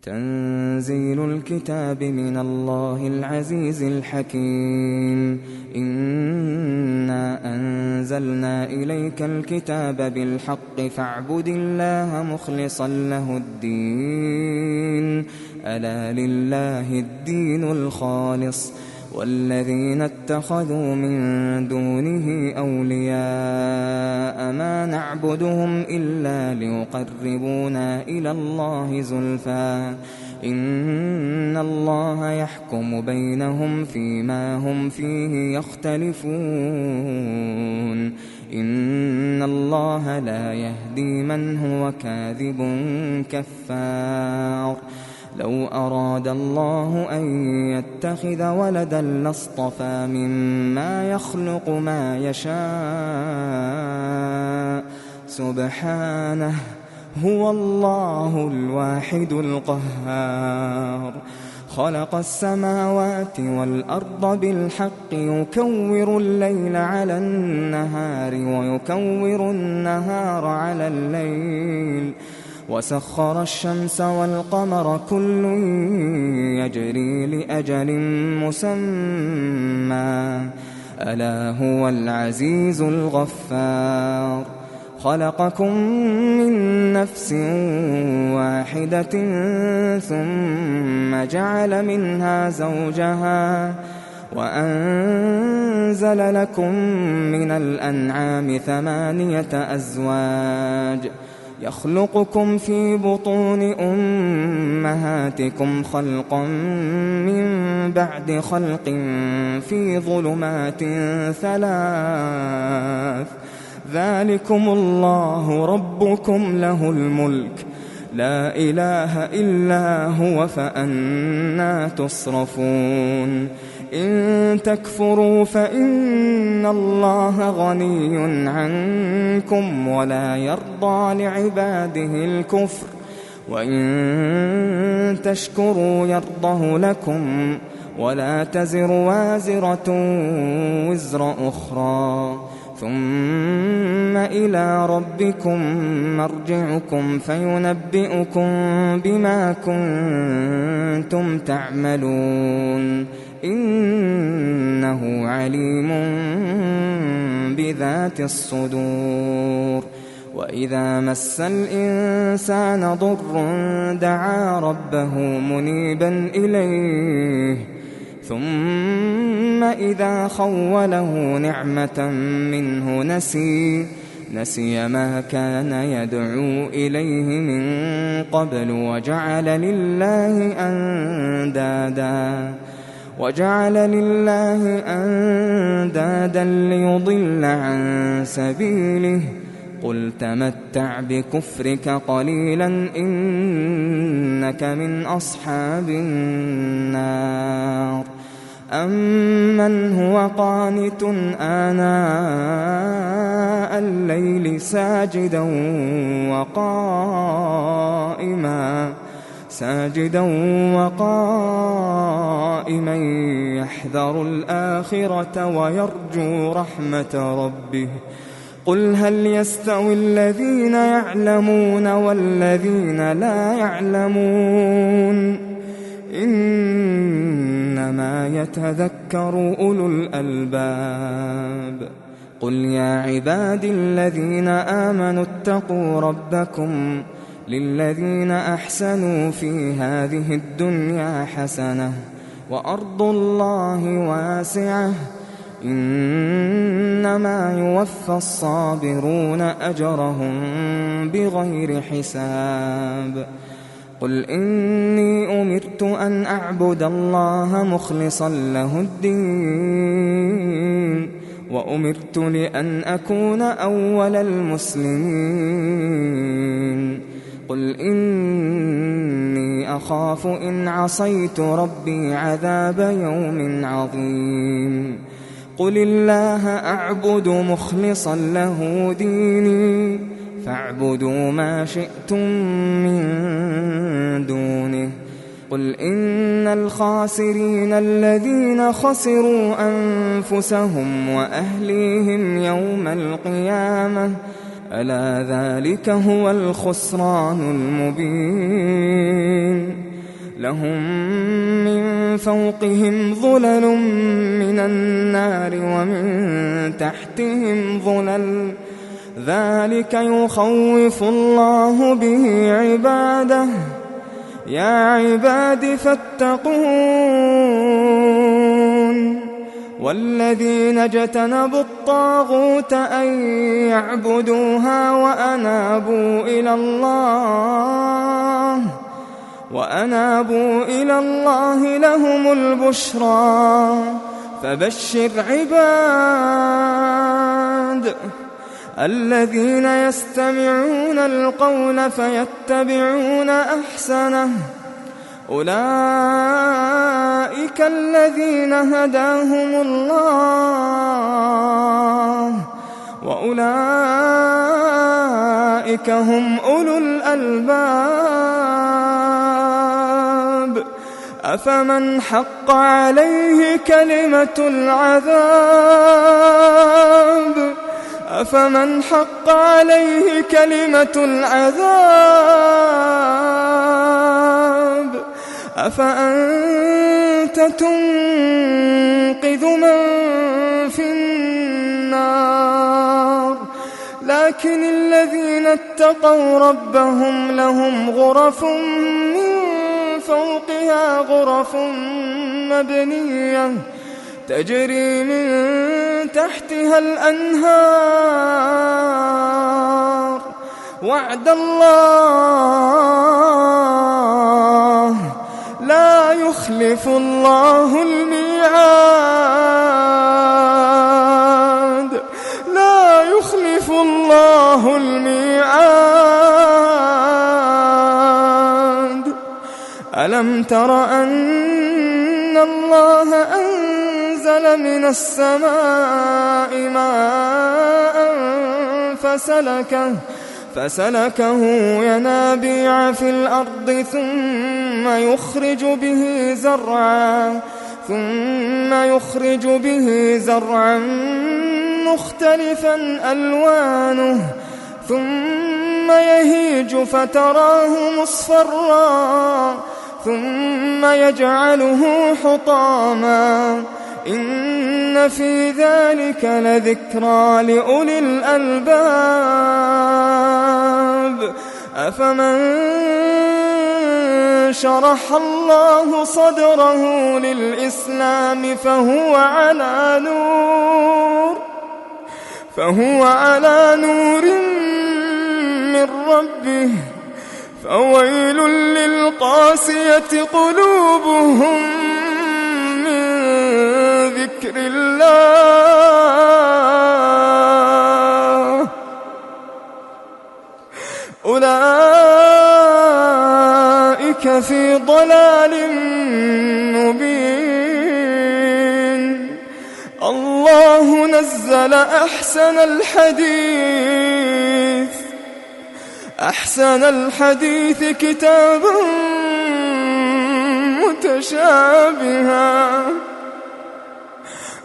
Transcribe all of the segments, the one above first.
تنزيل الكتاب من الله العزيز الحكيم. إنا أنزلنا إليك الكتاب بالحق فاعبد الله مخلصا له الدين، ألا لله الدين الخالص، والذين اتخذوا من دونه أولياء ما نعبدهم إلا ليقربونا إلى الله زلفى إن الله يحكم بينهم فيما هم فيه يختلفون. إن الله لا يهدي من هو كاذب كفار. لو أراد الله أن يتخذ ولدا لاصطفى مما يخلق ما يشاء، سبحانه، هو الله الواحد القهار. خلق السماوات والأرض بالحق يكور الليل على النهار ويكور النهار على الليل، وسخر الشمس والقمر كل يجري لأجل مسمى، ألا هو العزيز الغفار. خلقكم من نفس واحدة ثم جعل منها زوجها وأنزل لكم من الأنعام 8 أزواج يخلقكم في بطون أمهاتكم خلقا من بعد خلق في ظلمات 3، ذلكم الله ربكم له الملك لا إله إلا هو فأنى تصرفون. إن تكفروا فإن الله غني عنكم ولا يرضى لعباده الكفر، وإن تشكروا يرضه لكم ولا تزر وازرة وزر أخرى، ثم إلى ربكم مرجعكم فينبئكم بما كنتم تعملون، إنه عليم بذات الصدور. وإذا مس الإنسان ضر دعا ربه منيبا إليه، ثم إذا خوله نعمة منه نسي ما كان يدعو إليه من قبل وجعل لله أندادا ليضل عن سبيله. قل تمتع بكفرك قليلا إنك من أصحاب النار. أمن هو قانت آناء الليل ساجدا وقائما يحذر الآخرة ويرجو رحمة ربه. قل هل يستوي الذين يعلمون والذين لا يعلمون؟ إنما يتذكر أولو الألباب. قل يا عبادي الذين آمنوا اتقوا ربكم للذين أحسنوا في هذه الدنيا حسنة وأرض الله واسعة إنما يوفى الصابرون أجرهم بغير حساب. قل إني أمرت أن أعبد الله مخلصا له الدين وأمرت لأن أكون أول المسلمين. قل إني أخاف إن عصيت ربي عذاب يوم عظيم. قل الله أعبد مخلصا له ديني فاعبدوا ما شئتم من دونه. قل إن الخاسرين الذين خسروا أنفسهم وأهليهم يوم القيامة ألا ذلك هو الخسران المبين. لهم من فوقهم ظلل من النار ومن تحتهم ظلل ذلك يخوف الله به عباده يا عباد فاتقون والذين اجتنبوا الطاغوت أن يعبدوها وأنابوا إلى الله لهم البشرى فبشر عباد الذين يستمعون القول فيتبعون أحسنه أولئك الذين هداهم الله وأولئك هم أولو الألباب أفمن حق عليه كلمة العذاب أفأنت تنقذ من في النار لكن الذين اتقوا ربهم لهم غرف من فوقها غرف مبنية تجري من تحتها الأنهار وعد الله لا يخلف الله الميعاد ألم تر أن الله أنزل من السماء ماء فسلكه ينابيع في الأرض ثم يخرج به زرعا مختلفا ألوانه ثم يهيج فتراه مصفرا ثم يجعله حطاما إن في ذلك لذكرى لأولي الألباب أفمن شرح الله صدره للإسلام فهو على نور من ربه فويل للقاسية قلوبهم من ذكر الله أولئك في ضلال مبين الله نزل أحسن الحديث كتابا متشابها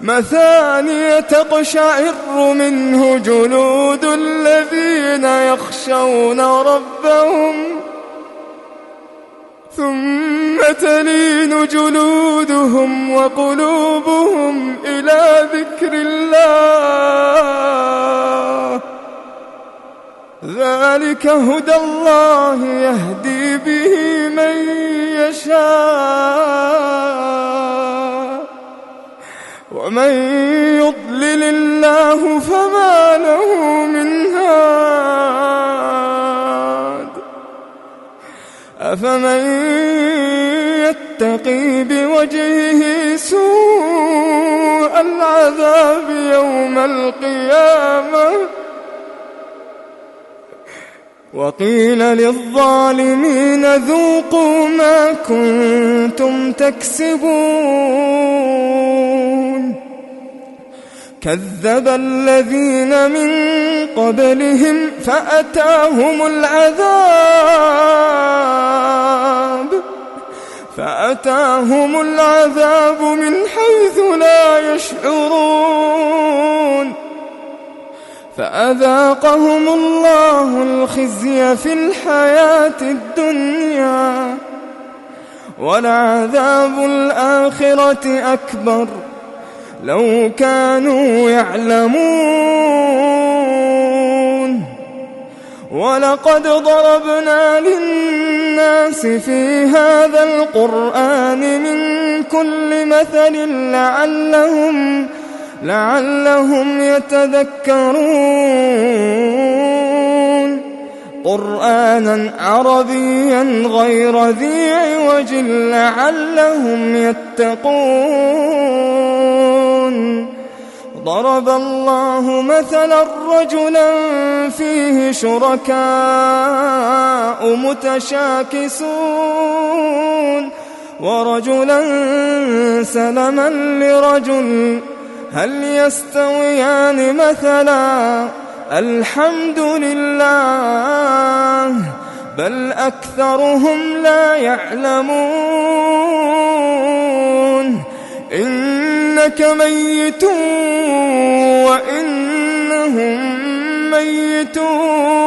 مثانية تقشعر منه جلود الذين يخشون ربهم ثم تلين جلودهم وقلوبهم إلى ذكر الله ذلك هدى الله يهدي به من يشاء ومن يضلل الله فما له من هاد أفمن يتقي بوجهه سوء العذاب يوم القيامة وقيل للظالمين ذوقوا ما كنتم تكسبون كذب الذين من قبلهم فأتاهم العذاب من حيث لا يشعرون فأذاقهم الله الخزي في الحياة الدنيا ولعذاب الآخرة أكبر لو كانوا يعلمون ولقد ضربنا للناس في هذا القرآن من كل مثل لعلهم يتذكرون قرآنا عربيا غير ذي عوج لعلهم يتقون ضرب الله مثلا رجلا فيه شركاء متشاكسون ورجلا سلما لرجل هل يستويان مثلا الحمد لله بل أكثرهم لا يعلمون إنك ميت وإنهم ميتون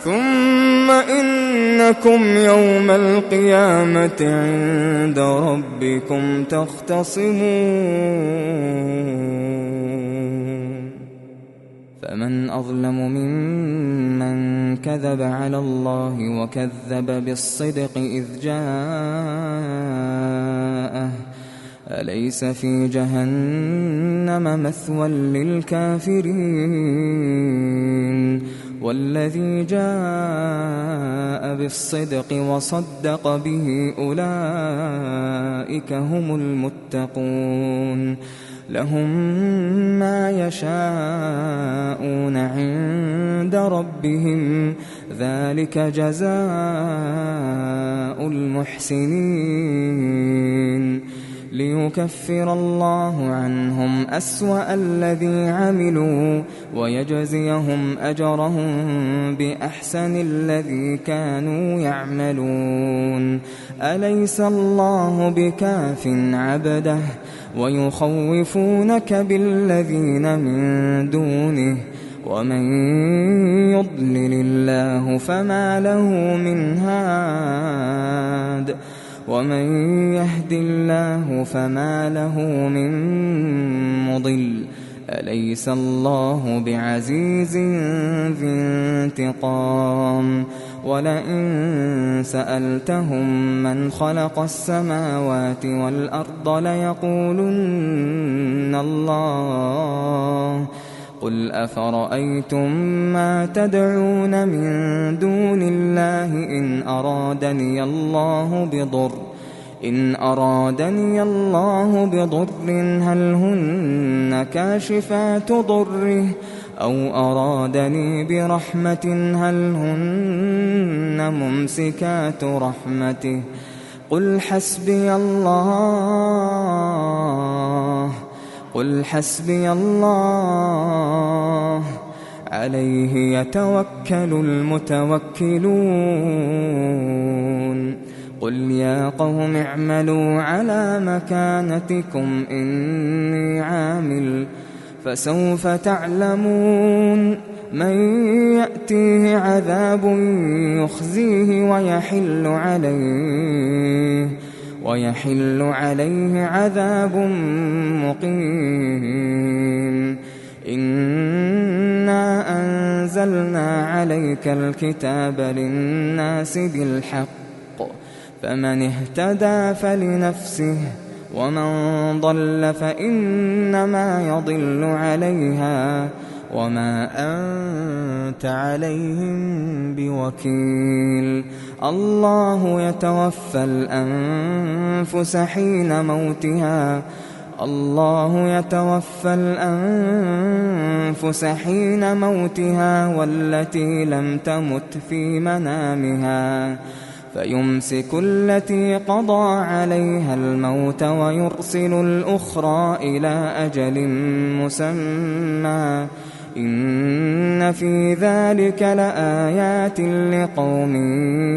ثم إنكم يوم القيامة عند ربكم تختصمون فمن أظلم ممن كذب على الله وكذب بالصدق إذ جاءه أليس في جهنم مثوى للكافرين والذي جاء بالصدق وصدق به أولئك هم المتقون لهم ما يشاءون عند ربهم ذلك جزاء المحسنين ليكفر الله عنهم أسوأ الذي عملوا ويجزيهم أجرهم بأحسن الذي كانوا يعملون أليس الله بكاف عبده ويخوفونك بالذين من دونه ومن يضلل الله فما له من هاد ومن يهد الله فما له من مضل أليس الله بعزيز ذي انتقام ولئن سألتهم من خلق السماوات والأرض ليقولن الله قل أفرأيتم ما تدعون من دون الله إن أرادني الله بضر هل هن كاشفات ضره أو أرادني برحمة هل هن ممسكات رحمته قل حسبي الله عليه يتوكل المتوكلون قل يا قوم اعملوا على مكانتكم إني عامل فسوف تعلمون من يأتيه عذاب يخزيه ويحل عليه عذاب مقيم إنا أنزلنا عليك الكتاب للناس بالحق فمن اهتدى فلنفسه ومن ضل فإنما يضل عليها وما أنت عليهم بوكيل الله يتوفى الأنفس حين موتها والتي لم تمت في منامها فيمسك التي قضى عليها الموت ويرسل الأخرى إلى أجل مسمى إن في ذلك لآيات لقوم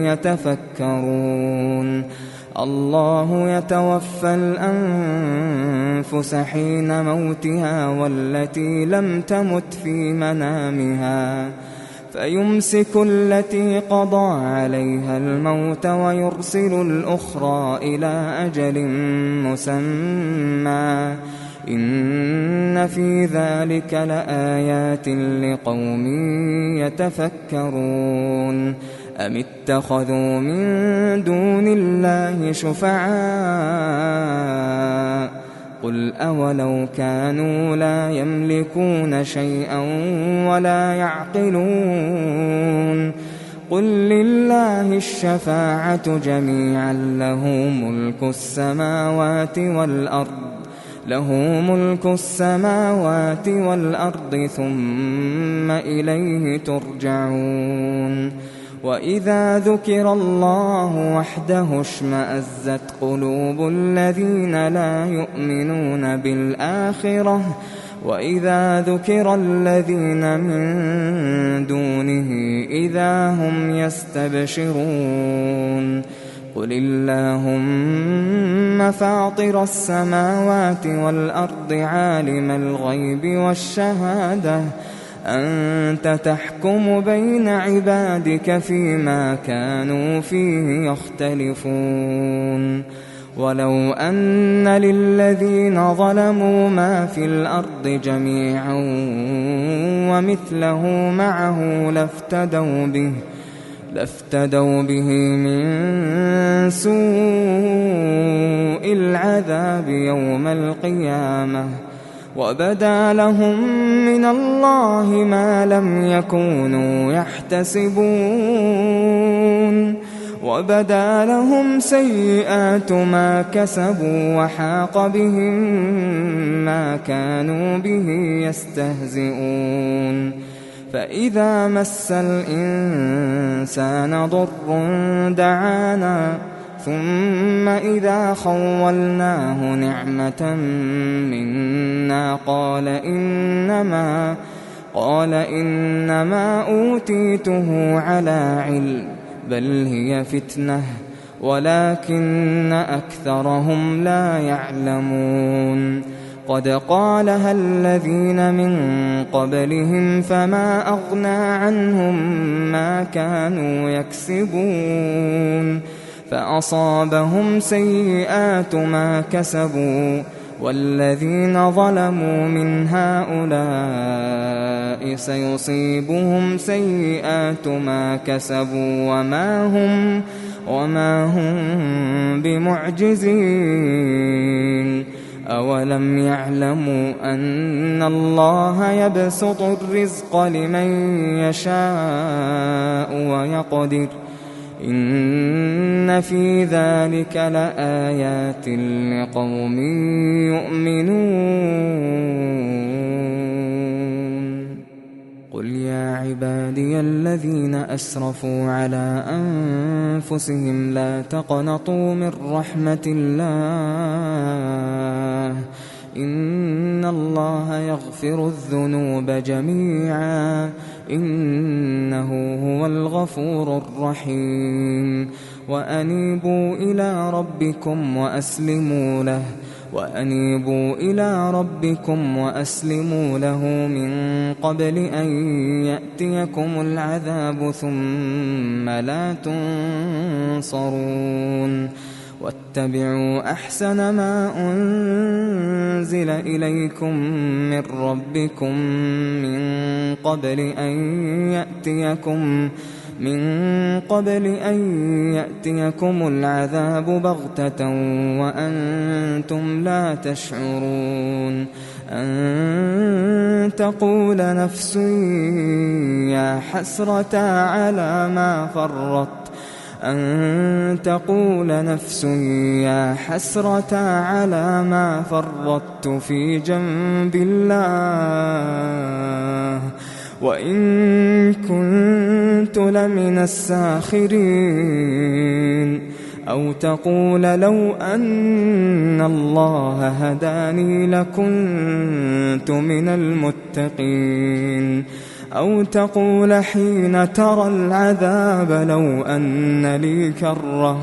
يتفكرون الله يتوفى الأنفس حين موتها والتي لم تمت في منامها فيمسك التي قضى عليها الموت ويرسل الأخرى إلى أجل مسمى إن في ذلك لآيات لقوم يتفكرون أم اتخذوا من دون الله شفعاء قل أولو كانوا لا يملكون شيئا ولا يعقلون قل لله الشفاعة جميعا له ملك السماوات والأرض ثم إليه ترجعون وإذا ذكر الله وحده اشمأزت قلوب الذين لا يؤمنون بالآخرة وإذا ذكر الذين من دونه إذا هم يستبشرون قل اللهم فاطر السماوات والأرض عالم الغيب والشهادة أنت تحكم بين عبادك فيما كانوا فيه يختلفون ولو أن للذين ظلموا ما في الأرض جميعا ومثله معه لافتدوا به من سوء العذاب يوم القيامة وبدا لهم من الله ما لم يكونوا يحتسبون وبدا لهم سيئات ما كسبوا وحاق بهم ما كانوا به يستهزئون فإذا مس الإنسان ضر دعانا ثم إذا خولناه نعمة منا قال إنما أوتيته على علم بل هي فتنة ولكن أكثرهم لا يعلمون قد قالها الذين من قبلهم فما أغنى عنهم ما كانوا يكسبون فأصابهم سيئات ما كسبوا والذين ظلموا من هؤلاء سيصيبهم سيئات ما كسبوا وما هم بمعجزين أولم يعلموا أن الله يبسط الرزق لمن يشاء ويقدر إن في ذلك لآيات لقوم يؤمنون قل يا عبادي الذين أسرفوا على أنفسهم لا تقنطوا من رحمة الله إن الله يغفر الذنوب جميعا إنه هو الغفور الرحيم وأنيبوا إلى ربكم وأسلموا له من قبل أن يأتيكم العذاب ثم لا تنصرون واتبعوا أحسن ما أنزل إليكم من ربكم من قبل أن يأتيكم العذاب بغتة وأنتم لا تشعرون أن تقول نفس يا حسرة على ما فرطت في جنب الله وإن كنت لمن الساخرين أو تقول لو أن الله هداني لكنت من المتقين أو تقول حين ترى العذاب لو أن لي كرة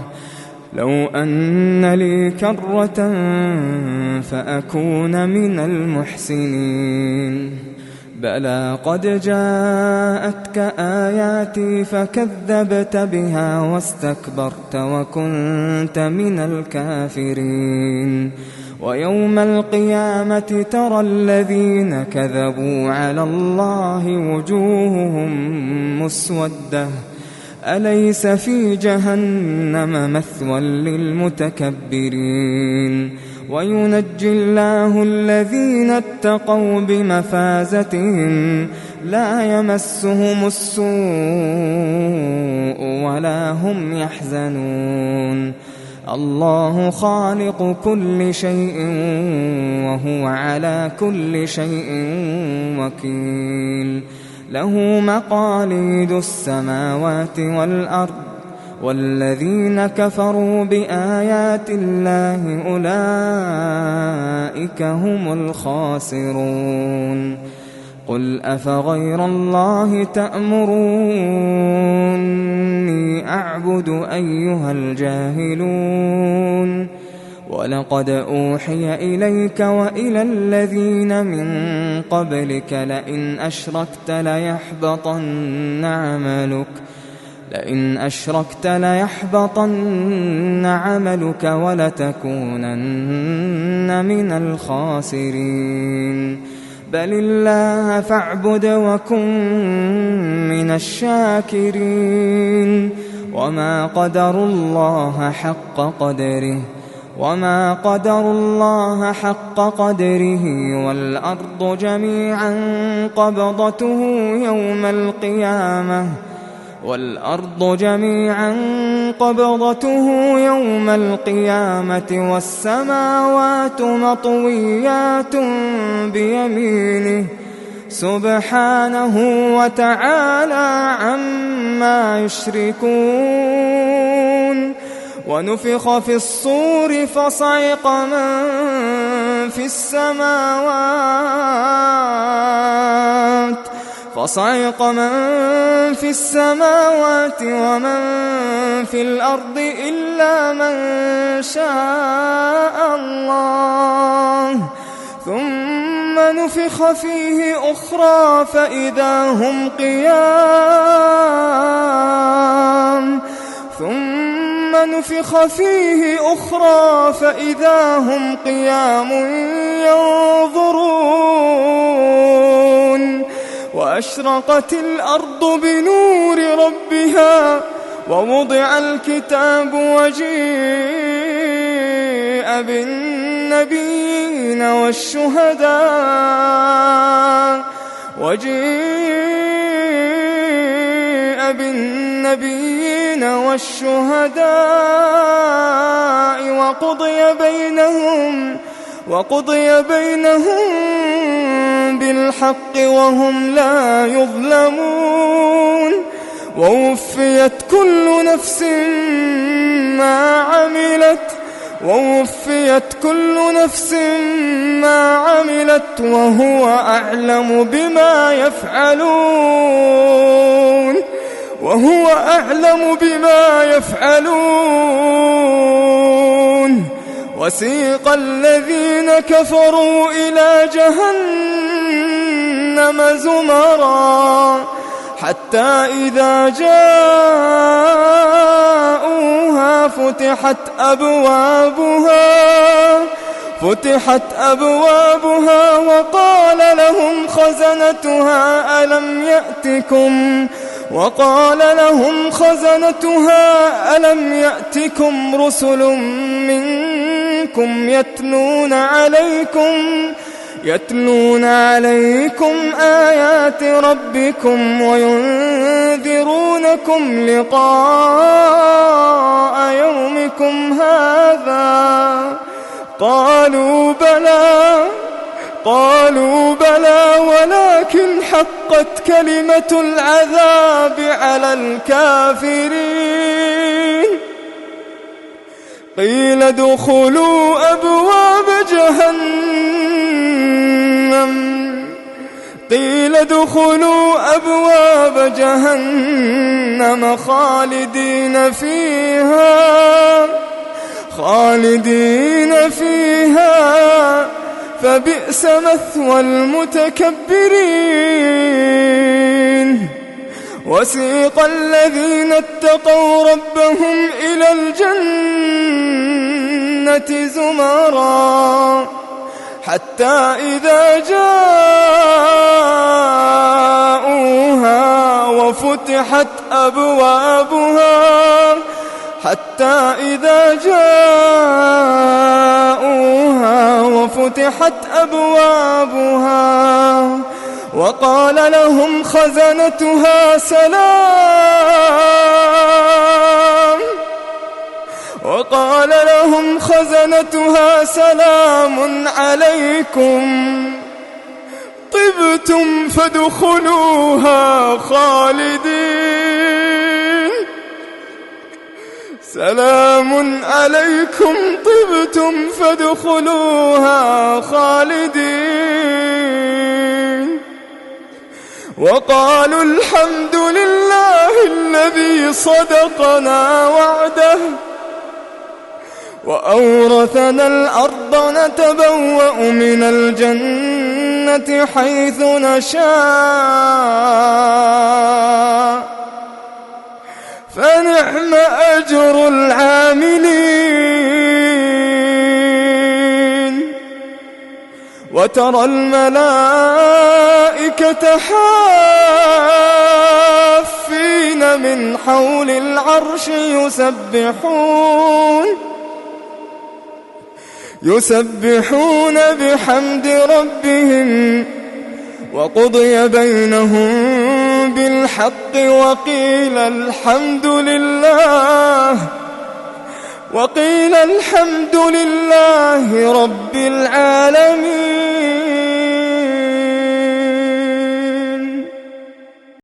لو أن لي كرة فأكون من المحسنين بلى قد جاءتك آياتي فكذبت بها واستكبرت وكنت من الكافرين ويوم القيامة ترى الذين كذبوا على الله وجوههم مسودة أليس في جهنم مثوى للمتكبرين وينجي الله الذين اتقوا بمفازتهم لا يمسهم السوء ولا هم يحزنون الله خالق كل شيء وهو على كل شيء وكيل له مقاليد السماوات والأرض والذين كفروا بآيات الله أولئك هم الخاسرون قل أفغير الله تأمروني أعبد أيها الجاهلون ولقد أوحي إليك وإلى الذين من قبلك لئن أشركت ليحبطن عملك ولتكونن من الخاسرين بل الله فاعبد وكن من الشاكرين وما قدروا الله حق قدره والأرض جميعا قبضته يوم القيامة والسماوات مطويات بيمينه سبحانه وتعالى عما يشركون ونفخ في الصور فصعق من في السماوات ومن في الأرض إلا من شاء الله ثم نفخ فيه أخرى فإذا هم قيام ينظرون وأشرقت الأرض بنور ربها ووضع الكتاب وجيء بالنبيين والشهداء وقضي بينهم بالحق وهم لا يظلمون ووفيت كل نفس ما عملت وهو أعلم بما يفعلون وسيق الذين كفروا إلى جهنم زمرا حتى إذا جاءوها فتحت أبوابها وقال لهم خزنتها ألم يأتكم رسل منكم يتلون عليكم آيات ربكم وينذرونكم لقاء يومكم هذا قالوا بلى ولكن حقت كلمة العذاب على الكافرين قيل ادخلوا أبواب جهنم خالدين فيها خالدين فيها فبئس مثوى المتكبرين وسيق الذين اتقوا ربهم إلى الجنة زمرا حتى إذا جاءوها وفتحت أبوابها وقال لهم خزنتها سلام عليكم طبتم فادخلوها خالدين سلام عليكم طبتم فادخلوها خالدين وقالوا الحمد لله الذي صدقنا وعده وأورثنا الأرض نتبوأ من الجنة حيث نشاء فنعم أجر العاملين وترى الملائكة حافين من حول العرش يسبحون بحمد ربهم وقضي بينهم بالحق وقيل الحمد لله رب العالمين.